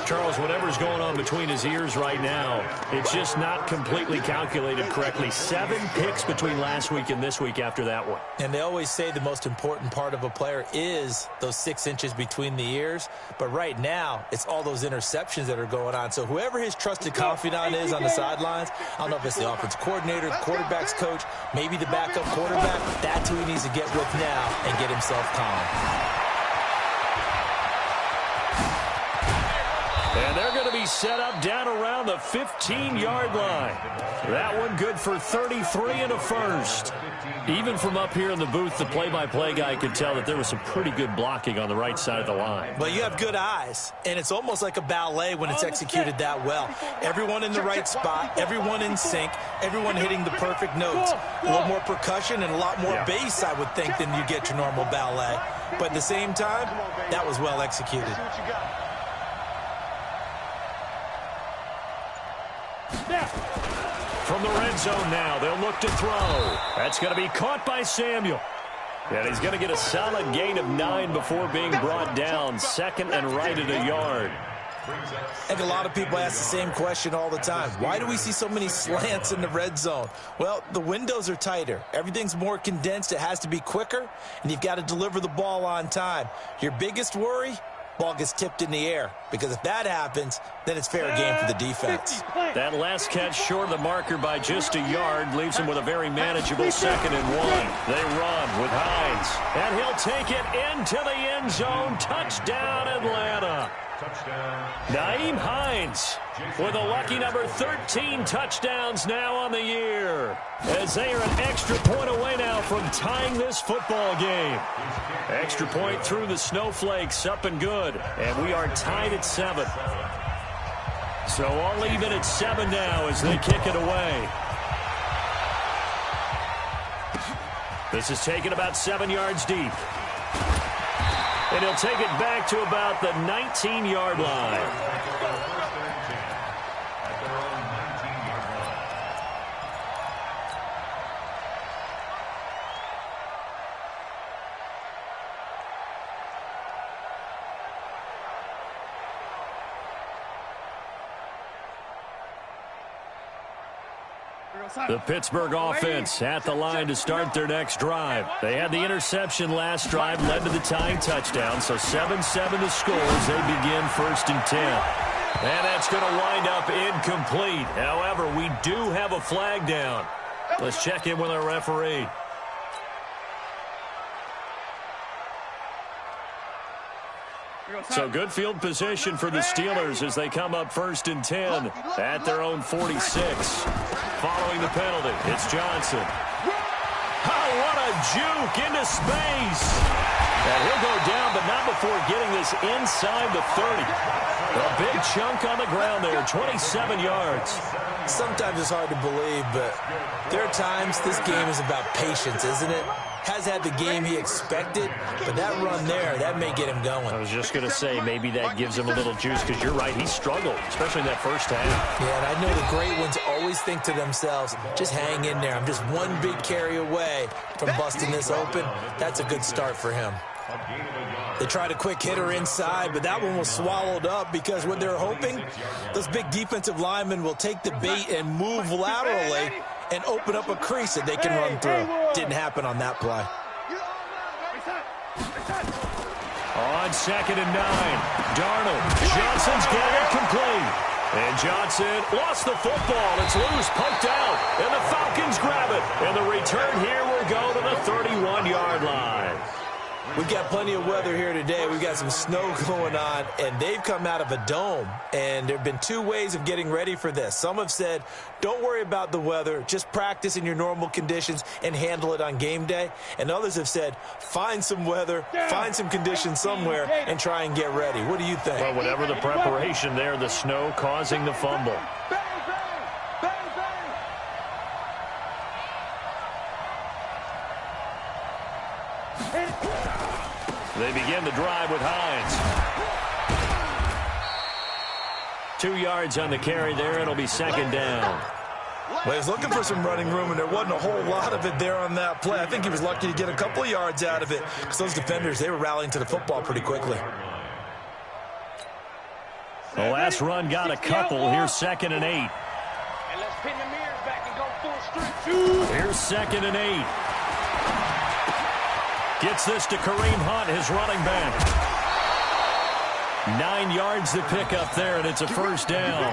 Charles, whatever's going on between his ears right now, it's just not completely calculated correctly. 7 picks between last week and this week after that one. And they always say the most important part of a player is those 6 inches between the ears. But right now, it's all those interceptions that are going on. So whoever his trusted confidant is on the sidelines, I don't know if it's the offensive coordinator, the quarterback's coach, maybe the backup quarterback, that's who he needs to get with now and get himself calm. And they're going to be set up down around the 15-yard line. That one good for 33 and a first. Even from up here in the booth, the play-by-play guy could tell that there was some pretty good blocking on the right side of the line. Well, you have good eyes, and it's almost like a ballet when it's executed that well. Everyone in the right spot, everyone in sync, everyone hitting the perfect notes. A little more percussion and a lot more bass, I would think, than you get your normal ballet. But at the same time, that was well executed. From the red zone now, they'll look to throw. That's going to be caught by Samuel. And he's going to get a solid gain of 9 before being brought down. 2nd and right at a yard. I think a lot of people ask the same question all the time. Why do we see so many slants in the red zone? Well, the windows are tighter. Everything's more condensed. It has to be quicker, and you've got to deliver the ball on time. Your biggest worry? Ball gets tipped in the air, because if that happens, then it's fair game for the defense. That last catch short of the marker by just a yard leaves him with a very manageable 2nd and 1. They run with Hines, and he'll take it into the end zone. Touchdown, Atlanta. Nyheim Hines with a lucky number 13 touchdowns now on the year, as they are an extra point away now from tying this football game. Extra point through the snowflakes, up and good, and we are tied at 7. So all even at 7 now as they kick it away. This is taken about 7 yards deep. And he'll take it back to about the 19-yard line. The Pittsburgh offense at the line to start their next drive. They had the interception last drive, led to the tying touchdown, so 7-7 the score as they begin 1st and 10. And that's going to wind up incomplete. However, we do have a flag down. Let's check in with our referee. So good field position for the Steelers as they come up 1st and 10 at their own 46. Following the penalty, it's Johnson. Oh, what a juke into space. And he'll go down, but not before getting this inside the 30. A big chunk on the ground there, 27 yards. Sometimes it's hard to believe, but there are times this game is about patience, isn't it? Has had the game he expected, but that run there, that may get him going. I was just going to say, maybe that gives him a little juice, because you're right, he struggled, especially in that first half. Yeah, and I know the great ones always think to themselves, just hang in there. I'm just one big carry away from busting this open. That's a good start for him. They tried a quick hitter inside, but that one was swallowed up because what they're hoping, those big defensive linemen will take the bait and move laterally and open up a crease that they can run through. Didn't happen on that play. On 2nd and 9, Darnold. Johnson's got it complete. And Johnson lost the football. It's loose, poked out, and the Falcons grab it. And the return here will go to the 31-yard line. We've got plenty of weather here today. We've got some snow going on, and they've come out of a dome. And there have been 2 ways of getting ready for this. Some have said, don't worry about the weather. Just practice in your normal conditions and handle it on game day. And others have said, find some weather, find some conditions somewhere, and try and get ready. What do you think? Well, whatever the preparation there, the snow causing the fumble. They begin the drive with Hines. 2 yards on the carry there. It'll be 2nd down. Well, he was looking for some running room, and there wasn't a whole lot of it there on that play. I think he was lucky to get a couple of yards out of it because those defenders, they were rallying to the football pretty quickly. The last run got a couple. Here's 2nd and 8. And let's pin the mirrors back and go full street. Here's 2nd and 8. Gets this to Kareem Hunt, his running back. 9 yards to pick up there, and it's a 1st down.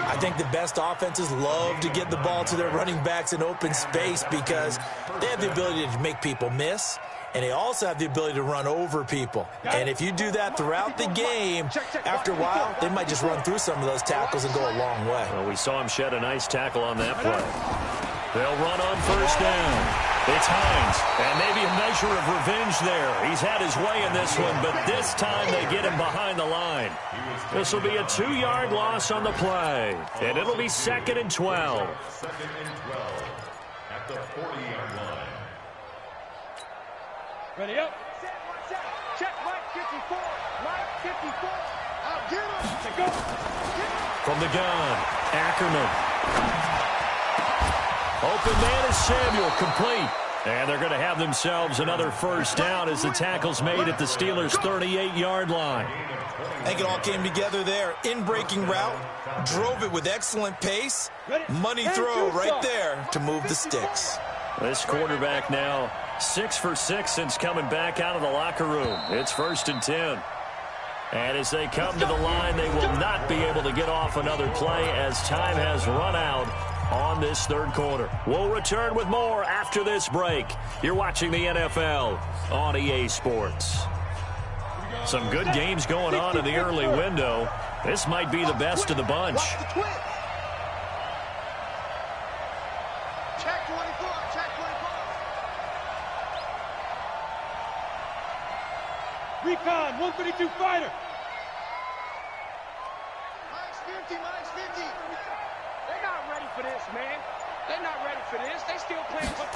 I think the best offenses love to get the ball to their running backs in open space because they have the ability to make people miss, and they also have the ability to run over people. And if you do that throughout the game, after a while, they might just run through some of those tackles and go a long way. Well, we saw him shed a nice tackle on that play. They'll run on 1st down. It's Hines, and maybe a measure of revenge there. He's had his way in this one, but this time they get him behind the line. This will be a 2-yard loss on the play, and it'll be 2nd and 12. 2nd and 12 at the 40-yard line. Ready up. Check Mike 54. Mike 54. I'll get him. Go. From the gun, Ackerman. Open man is Samuel, complete. And they're going to have themselves another 1st down as the tackle's made at the Steelers' 38-yard line. I think it all came together there. In-breaking route, drove it with excellent pace. Money throw right there to move the sticks. This quarterback now 6 for 6 since coming back out of the locker room. It's 1st and 10. And as they come to the line, they will not be able to get off another play as time has run out on this 3rd quarter. We'll return with more after this break. You're watching the NFL on EA Sports. Here we go. Some good games going on in the early window. This might be the best of the bunch. Check 24. Check 24. Recon, 132 fighter. Minus 50. They're not ready for this, man. They're not ready for this. They still playing for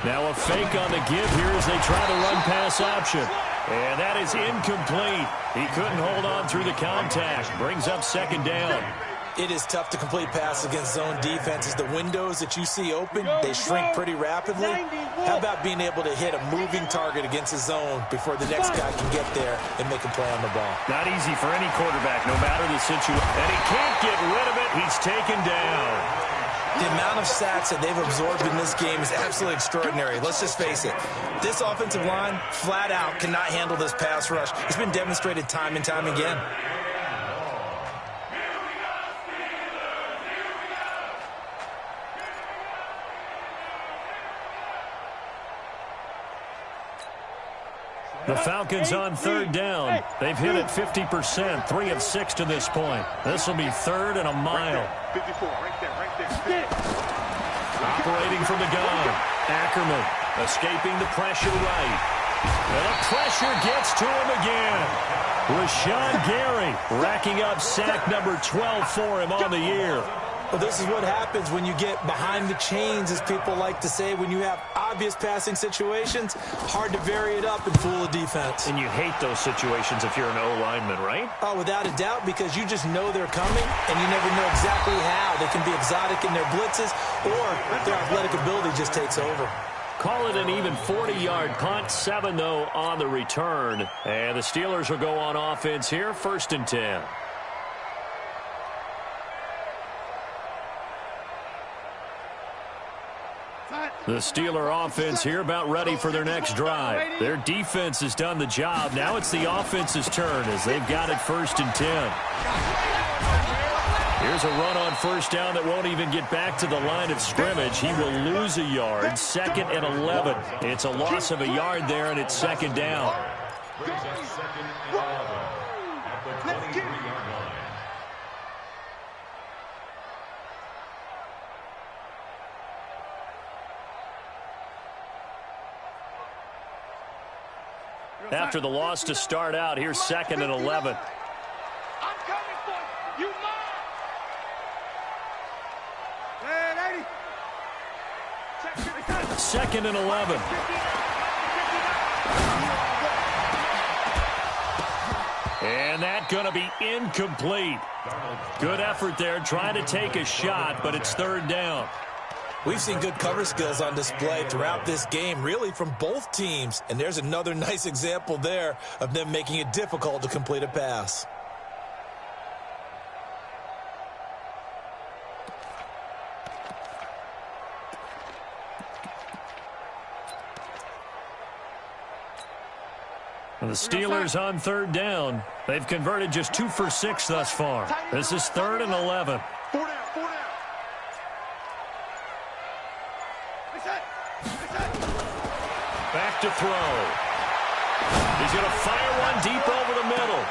Now a fake on the give here as they try to run pass option. And that is incomplete. He couldn't hold on through the contact. Brings up second down. It is tough to complete passes against zone defenses. The windows that you see open, they shrink pretty rapidly. How about being able to hit a moving target against a zone before the next guy can get there and make a play on the ball? Not easy for any quarterback, no matter the situation. And he can't get rid of it. He's taken down. The amount of sacks that they've absorbed in this game is absolutely extraordinary. Let's just face it. This offensive line, flat out, cannot handle this pass rush. It's been demonstrated time and time again. The Falcons on third down. They've hit it 50%, 3 of 6 to this point. This will be third and a mile. 54, right there. Operating from the gun. Ackerman escaping the pressure right. And the pressure gets to him again. Rashawn Gary racking up sack number 12 for him on the year. Well, this is what happens when you get behind the chains, as people like to say. When you have obvious passing situations, hard to vary it up and fool a defense. And you hate those situations if you're an O-lineman, right? Oh, without a doubt, because you just know they're coming, and you never know exactly how. They can be exotic in their blitzes, or their athletic ability just takes over. Call it an even 40-yard punt, 7 though on the return. And the Steelers will go on offense here, 1st and 10. The Steeler offense here about ready for their next drive. Their defense has done the job. Now it's the offense's turn as they've got it 1st and 10. Here's a run on first down that won't even get back to the line of scrimmage. He will lose a yard, 2nd and 11. It's a loss of a yard there, and it's 2nd down. After the loss to start out, here's 2nd and 11. I'm coming for you. You mine. 2nd and 11. And that's going to be incomplete. Good effort there, trying to take a shot, but it's 3rd down. We've seen good cover skills on display throughout this game, really from both teams. And there's another nice example there of them making it difficult to complete a pass. The Steelers on 3rd down. They've converted just 2 for 6 thus far. This is 3rd and 11. 4 down. Back to throw. He's going to fire one deep over the middle.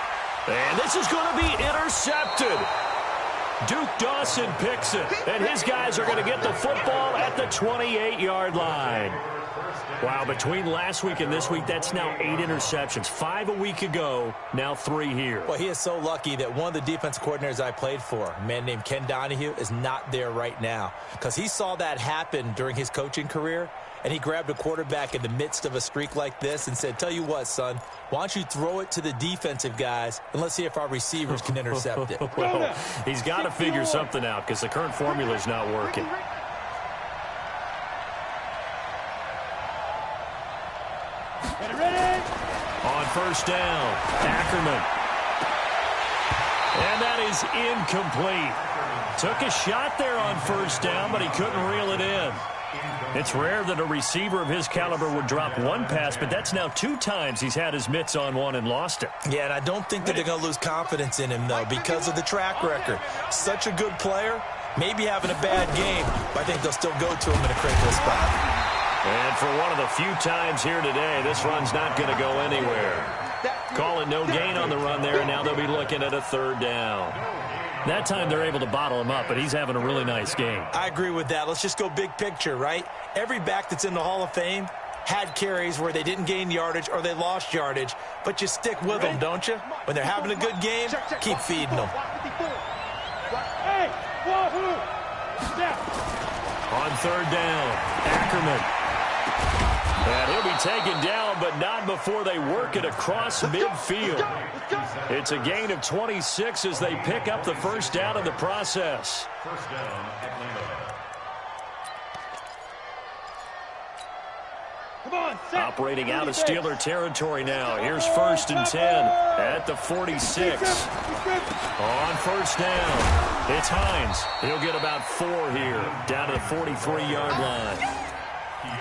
And this is going to be intercepted. Duke Dawson picks it. And his guys are going to get the football at the 28-yard line. Wow, between last week and this week, that's now 8 interceptions. 5 a week ago, now 3 here. Well, he is so lucky that one of the defense coordinators I played for, a man named Ken Donahue, is not there right now. Because he saw that happen during his coaching career, and he grabbed a quarterback in the midst of a streak like this and said, tell you what, son, why don't you throw it to the defensive guys, and let's see if our receivers can intercept it. Well, he's got to figure something out because the current formula is not working. On first down, Ackerman. And that is incomplete. Took a shot there on first down, but he couldn't reel it in. It's rare that a receiver of his caliber would drop one pass, but that's now 2 times he's had his mitts on one and lost it. Yeah, and I don't think that they're going to lose confidence in him, though, because of the track record. Such a good player, maybe having a bad game, but I think they'll still go to him in a critical spot. And for one of the few times here today, this run's not going to go anywhere. Call it no gain on the run there, and now they'll be looking at a third down. That time they're able to bottle him up, but he's having a really nice game. I agree with that. Let's just go big picture, right? Every back that's in the Hall of Fame had carries where they didn't gain yardage or they lost yardage, but you stick with them, don't you? When they're having a good game, keep feeding them. Hey, wahoo! Step. On third down, Ackerman. And he'll be taken down, but not before they work it across midfield. It's a gain of 26 as they pick up the first down in the process. First down, Atlanta. Come on, set. Operating out of Steeler territory now. Here's 1st and 10 at the 46. On first down, it's Hines. He'll get about 4 here, down to the 43-yard line.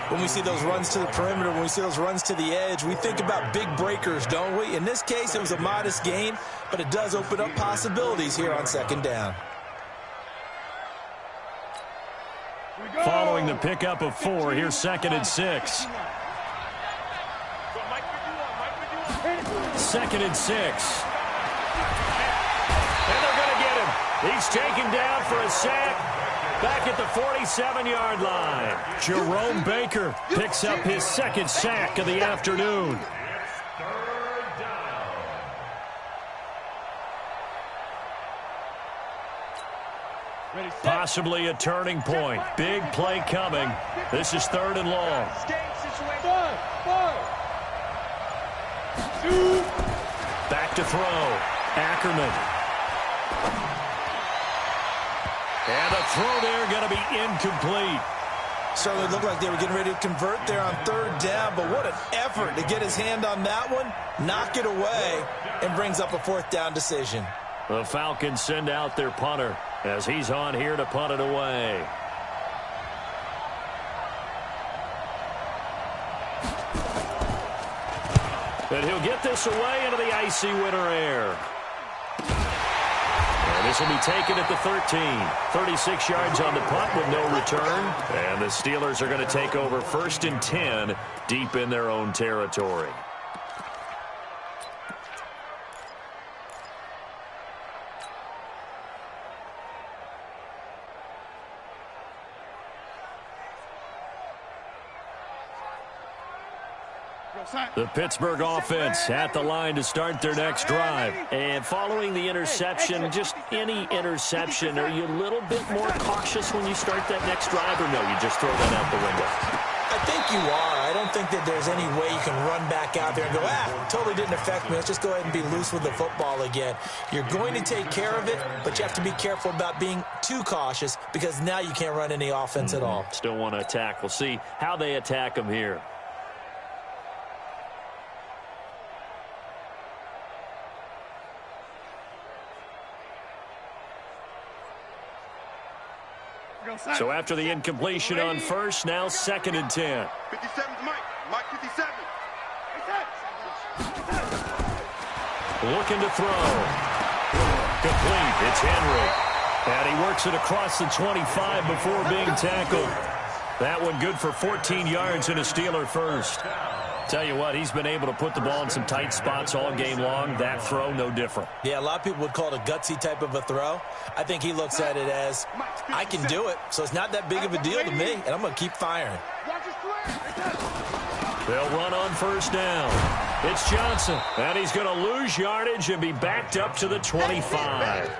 When we see those runs to the perimeter, when we see those runs to the edge, we think about big breakers, don't we? In this case, it was a modest gain, but it does open up possibilities here on second down. Following the pickup of 4, here's 2nd and 6. 2nd and 6. And they're going to get him. He's taken down for a sack back at the 47-yard line. Jerome Baker picks up his 2nd sack of the afternoon. Possibly a turning point. Big play coming. This is 3rd and long. Back to throw. Ackerman. And a throw there going to be incomplete. Certainly looked like they were getting ready to convert there on 3rd down, but what an effort to get his hand on that one, knock it away, and brings up a 4th down decision. The Falcons send out their punter as he's on here to punt it away. And he'll get this away into the icy winter air. And this will be taken at the 13. 36 yards on the punt with no return. And the Steelers are going to take over 1st and 10 deep in their own territory. The Pittsburgh offense at the line to start their next drive. And following the interception, just any interception, are you a little bit more cautious when you start that next drive, or no, you just throw that out the window? I think you are. I don't think that there's any way you can run back out there and go, totally didn't affect me. Let's just go ahead and be loose with the football again. You're going to take care of it, but you have to be careful about being too cautious because now you can't run any offense at all. Still want to attack. We'll see how they attack them here. So after the incompletion on first, now 2nd and 10. 57's Mike. Mike 57. Looking to throw. Complete. It's Henry. And he works it across the 25 before being tackled. That one good for 14 yards and a Steeler first. Tell you what, he's been able to put the ball in some tight spots all game long. That throw, no different. Yeah, a lot of people would call it a gutsy type of a throw. I think he looks at it as, I can do it, so it's not that big of a deal to me, and I'm going to keep firing. They'll run on first down. It's Johnson, and he's going to lose yardage and be backed up to the 25.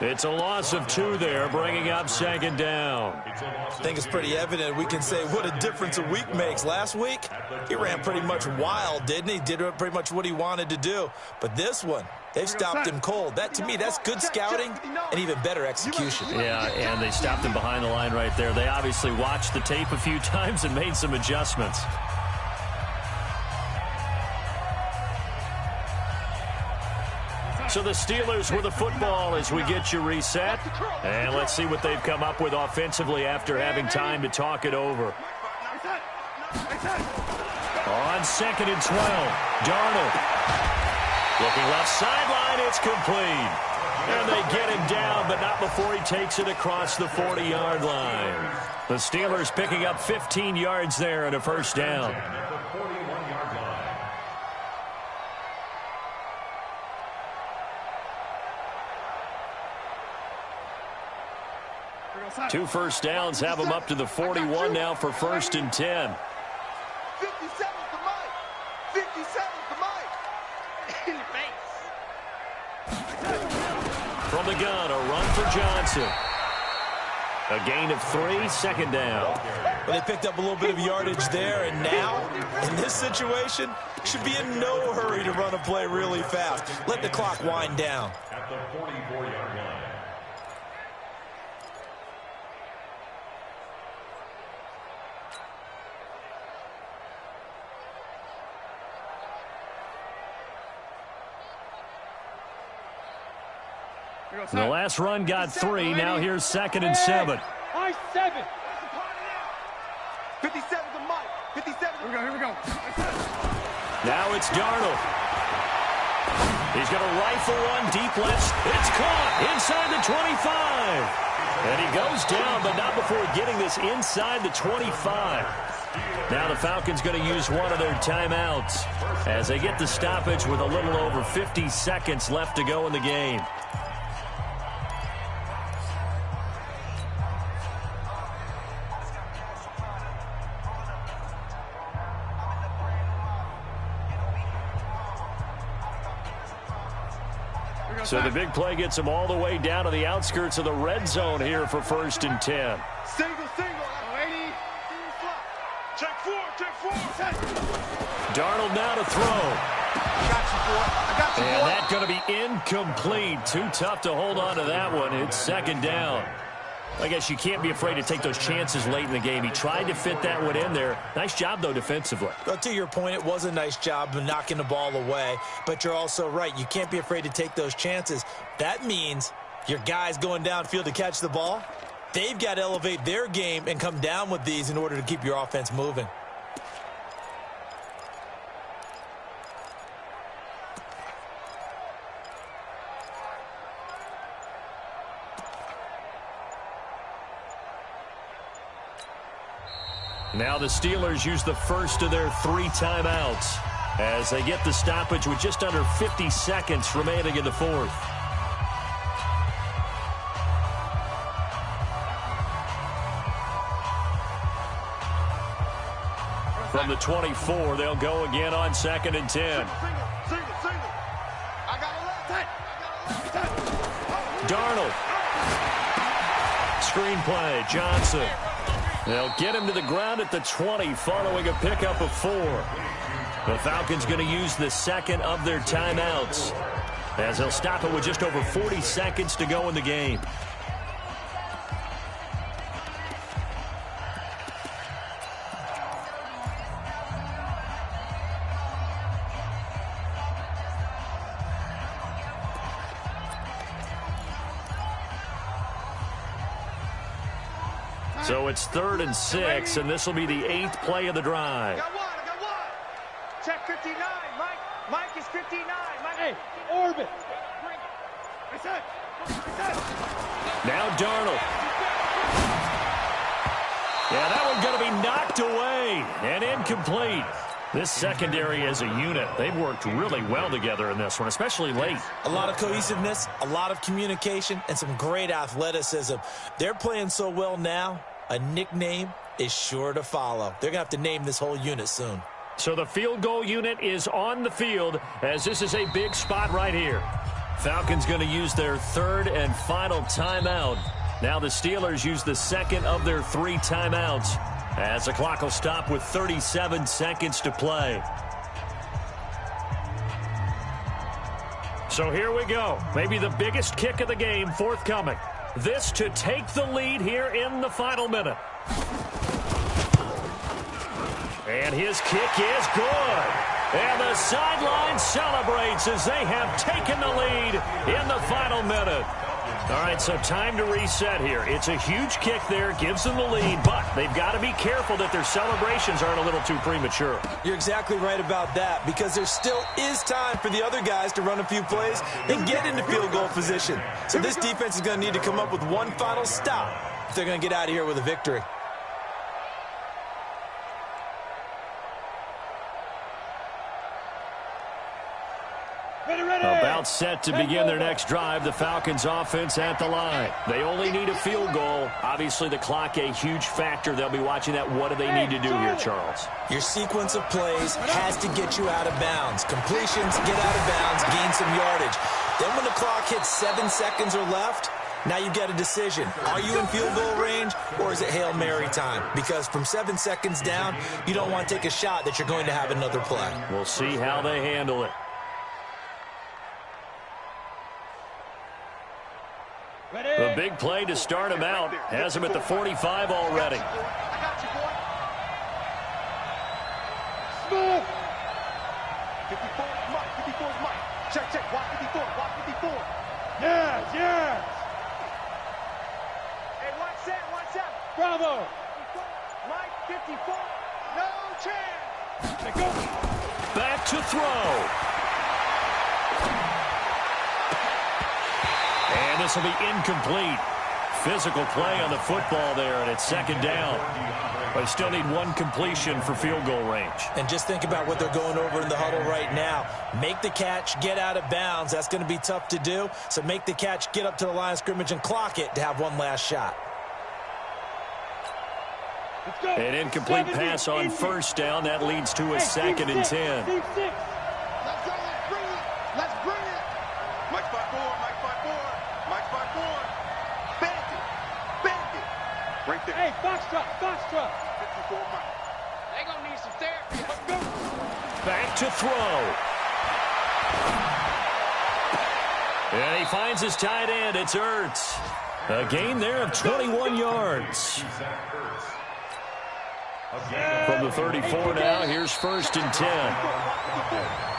It's a loss of 2 there, bringing up 2nd down. I think it's pretty evident. We can say what a difference a week makes. Last week, he ran pretty much wild, didn't he? Did pretty much what he wanted to do. But this one, they've stopped him cold. That, to me, that's good scouting and even better execution. Yeah, and they stopped him behind the line right there. They obviously watched the tape a few times and made some adjustments. So the Steelers with the football as we get you reset. And let's see what they've come up with offensively after having time to talk it over. On 2nd and 12, Darnold. Looking left sideline, it's complete. And they get him down, but not before he takes it across the 40-yard line. The Steelers picking up 15 yards there and a first down. 2 first downs have them up to the 41 now for 1st and 10. 57's the mic. 57's the mic. In your face. From the gun, a run for Johnson. A gain of 3, 2nd down. Well, they picked up a little bit of yardage there, and now, in this situation, should be in no hurry to run a play really fast. Let the clock wind down. At the 44-yard line. The last run got 3. Now here's 2nd and 7. High 7. 57's the mic. 57. Here we go. Now it's Darnold. He's going to rifle one deep left. It's caught inside the 25. And he goes down, but not before getting this inside the 25. Now the Falcons going to use one of their timeouts as they get the stoppage with a little over 50 seconds left to go in the game. So the big play gets him all the way down to the outskirts of the red zone here for 1st and 10. Single. 80. Check 4. Darnold now to throw. I got you, boy. And that's going to be incomplete. Too tough to hold on to that one. It's 2nd down. I guess you can't be afraid to take those chances late in the game. He tried to fit that one in there. Nice job, though, defensively. Well, to your point, it was a nice job of knocking the ball away. But you're also right. You can't be afraid to take those chances. That means your guys going downfield to catch the ball, they've got to elevate their game and come down with these in order to keep your offense moving. Now the Steelers use the first of their 3 timeouts as they get the stoppage with just under 50 seconds remaining in the 4th. From the 24, they'll go again on 2nd and 10. Single. I got a left. Darnold. Screenplay, Johnson. They'll get him to the ground at the 20 following a pickup of 4. The Falcons going to use the 2nd of their timeouts as they'll stop it with just over 40 seconds to go in the game. So it's 3rd and 6, and this will be the 8th play of the drive. I got one. Check 59. Mike is 59. Mike. Hey, orbit. Now Darnold. Yeah, that one's going to be knocked away and incomplete. This secondary as a unit, they've worked really well together in this one, especially late. A lot of cohesiveness, a lot of communication, and some great athleticism. They're playing so well now, a nickname is sure to follow. They're going to have to name this whole unit soon. So the field goal unit is on the field as this is a big spot right here. Falcons going to use their 3rd and final timeout. Now the Steelers use the 2nd of their 3 timeouts as the clock will stop with 37 seconds to play. So here we go. Maybe the biggest kick of the game forthcoming. This to take the lead here in the final minute. And his kick is good. And the sideline celebrates as they have taken the lead in the final minute. All right, so time to reset here. It's a huge kick there, gives them the lead, but they've got to be careful that their celebrations aren't a little too premature. You're exactly right about that because there still is time for the other guys to run a few plays and get into field goal position. So this defense is going to need to come up with one final stop if they're going to get out of here with a victory. Ready. About Now it's set to begin their next drive. The Falcons offense at the line. They only need a field goal. Obviously, the clock a huge factor. They'll be watching that. What do they need to do here, Charles? Your sequence of plays has to get you out of bounds. Completions, get out of bounds, gain some yardage. Then when the clock hits 7 seconds or left, now you get a decision. Are you in field goal range, or is it Hail Mary time? Because from 7 seconds down, you don't want to take a shot that you're going to have another play. We'll see how they handle it. The big play to start him out has him at the 45 already. I got you, boy. Smooth. 54 is Mike. 54 is Mike. Check. Watch 54. Watch 54. Yes. Hey, watch that. Bravo. Mike, 54. No chance. Let go. Back to throw. And this will be incomplete. Physical play on the football there, and it's second down. They still need one completion for field goal range. And just think about what they're going over in the huddle right now. Make the catch, get out of bounds. That's going to be tough to do. So make the catch, get up to the line of scrimmage, and clock it to have one last shot. An incomplete pass on first down. That leads to a 2nd and 10. Let's bring it. Mike 5-4. Bend it. Right there. Hey, Foxtrot. 54 Mike. They gonna need some therapy. Let's go. Back to throw. And he finds his tight end. It's Ertz. A gain there of 21 yards. From the 34 now, here's 1st and 10.